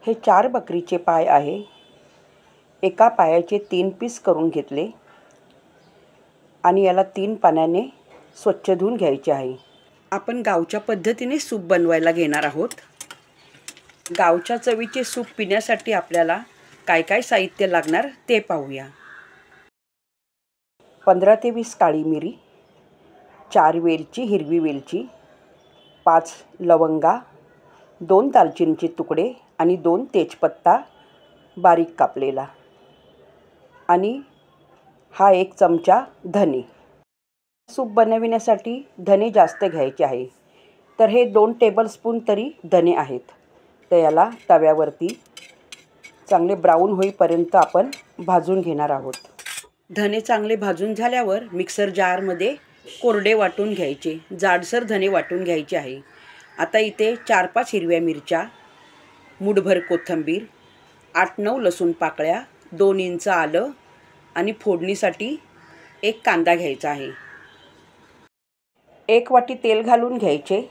हे 4 बकरीचे पाय आहे। एका पायाचे 3 पीस करून घेतले आणि याला 3 पाण्याने स्वच्छ धुवून घ्यायचे आहे। आपण गावच्या पद्धतीने सूप बनवायला घेणार आहोत। गावच्या चवीचे सूप पिण्यासाठी आपल्याला काय काय साहित्य लागणार ते पाहूया। 15 ते 20 काळी मिरी, 4 वेलची हिरवी वेलची, 5 लवंगा, 2 दालचिनीचे तुकडे आणि 2 तेजपत्ता बारीक कापलेला आणि हा 1 चमचा धने। सूप बनविण्यासाठी धने जास्त घ्यायचे आहे, तर हे 2 टेबलस्पून तरी धने आहेत। तर याला तव्यावरती चांगले ब्राऊन होईपर्यंत आपण भाजून घेणार आहोत। धने चांगले भाजून झाल्यावर मिक्सर जारमध्ये कोरडे वाटून घ्यायचे, जाडसर धने वाटून घ्यायचे आहे। आता इथे 4-5 हिरव्या मिरच्या, मूठभर कोथिंबीर, 8-9 लसूण पाकळ्या, 2 इंच आलं आणि फोडणीसाठी 1 कांदा घ्यायचा आहे। 1 वाटी तेल घालून घ्यायचे।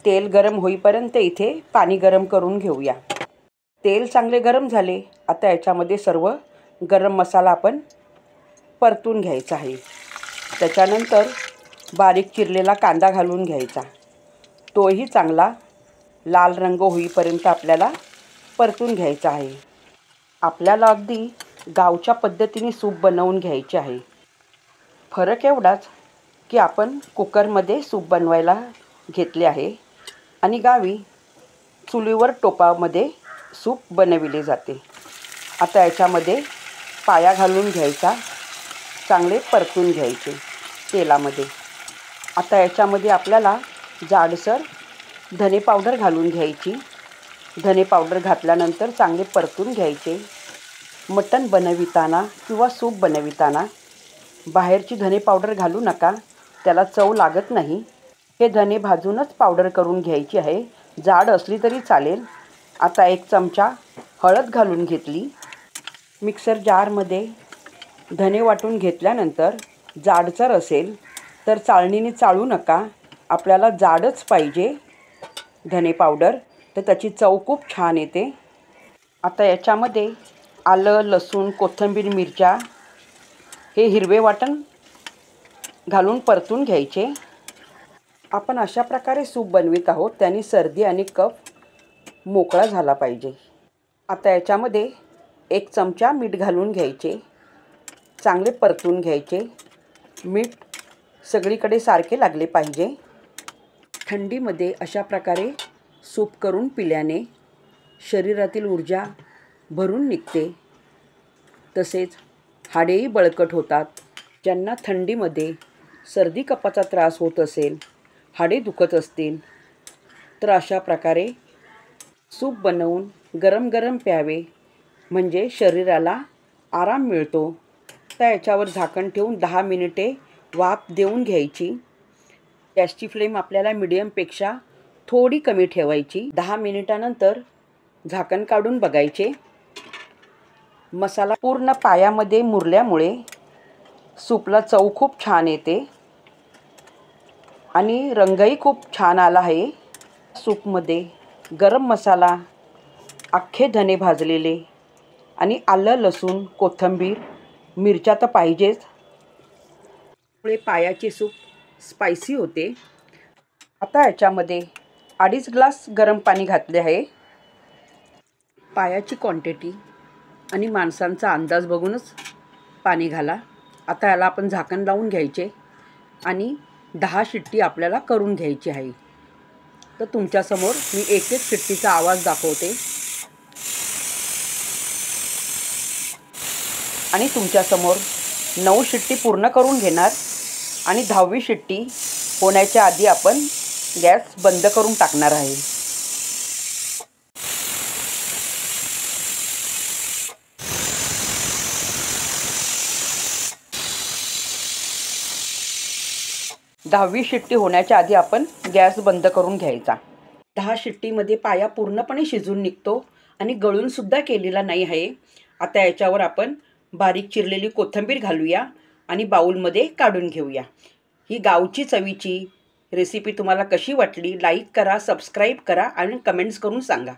तेल गरम होईपर्यंत इथे पाणी गरम करून घेऊया। तेल चांगले गरम झाले। आता याच्यामध्ये सर्व गरम मसाला आपण परतून घ्यायचा आहे। त्याच्यानंतर बारीक चिरलेला कांदा घालून घ्यायचा, तोही चांगला लाल रंग होईपर्यंत आपल्याला परतून घ्यायचा आहे। आपल्याला अगदी गावच्या पद्धतीने सूप बनवून घ्यायचे आहे। फरक एवढाच की आपण कुकरमध्ये सूप बनवायला घेतले आहे आणि गावी चुलीवर टोपामध्ये सूप बनविले जाते। आता याच्यामध्ये पाया घालून घ्यायचा, चांगले परतून घ्यायचे तेलामध्ये। आता याच्यामध्ये आपल्याला जाडसर धने पावडर घालून घ्यायची। धने पावडर घातल्यानंतर चांगले परतून घ्यायचे। मटण बनविताना किंवा सूप बनविताना बाहेरची धने पावडर घालू नका, त्याला चव लागत नाही। हे धने भाजूनच पावडर करून घ्यायची आहे, जाड असली तरी चालेल। आता 1 चमचा हळद घालून घेतली। मिक्सर जारमध्ये धने वाटून घेतल्यानंतर जाडसर असेल तर चाळणीने चाळू नका, आपल्याला जाडच पाहिजे धने पावडर, तर त्याची चव खूप छान येते। आता याच्यामध्ये आलं, लसूण, कोथिंबीर, मिरच्या हे हिरवे वाटण घालून परतून घ्यायचे। आपण अशा प्रकारे सूप बनवित आहोत, त्याने सर्दी आणि कफ मोकळा झाला पाहिजे। आता याच्यामध्ये 1 चमचा मीठ घालून घ्यायचे, चांगले परतून घ्यायचे। मीठ सगळीकडे सारखे लागले पाहिजे। थंडीमध्ये अशा प्रकारे सूप करून पिल्याने शरीरातील ऊर्जा भरून निघते, तसेच हाडेही बळकट होतात। ज्यांना थंडीमध्ये सर्दी कफाचा त्रास होत असेल, हाडे दुखत असतील, तर अशा प्रकारे सूप बनवून गरम गरम प्यावे, म्हणजे शरीराला आराम मिळतो। तर याच्यावर झाकण ठेवून 10 मिनिटे वाफ देऊन घ्यायची। गॅसची फ्लेम आपल्याला मीडियमपेक्षा थोडी कमी ठेवायची। 10 मिनिटानंतर झाकण काढून बघायचे। मसाला पूर्ण पायामध्ये मुरल्यामुळे सूपला चव खूप छान येते आणि रंगही खूप छान आला आहे। सूपमध्ये गरम मसाला, अख्खे धने भाजलेले आणि आलं, लसूण, कोथिंबीर, मिरच्या तर पाहिजेच, त्यामुळे पायाचे सूप स्पायसी होते। आता याच्यामध्ये 2.5 ग्लास गरम पाणी घातले आहे। पायाची क्वांटिटी आणि माणसांचा अंदाज बघूनच पाणी घाला। आता याला आपण झाकण लावून घ्यायचे आणि 10 शिट्टी आपल्याला करून घ्यायची आहे। तर तुमच्यासमोर मी 1-1 शिट्टीचा आवाज दाखवते आणि तुमच्यासमोर 9 शिट्टी पूर्ण करून घेणार आणि 10वी शिट्टी होण्याच्या आधी आपण गॅस बंद करून टाकणार आहे। दहावी शिट्टी होण्याच्या आधी आपण गॅस बंद करून घ्यायचा। 10 शिट्टीमध्ये पाया पूर्णपणे शिजून निघतो आणि गळून सुद्धा केलेला नाही आहे। आता याच्यावर आपण बारीक चिरलेली कोथिंबीर घालूया आणि बाउलमध्ये काढून घेऊया। ही गावची चवीची रेसिपी तुम्हाला कशी वाटली, लाईक करा, सबस्क्राईब करा आणि कमेंट्स करून सांगा।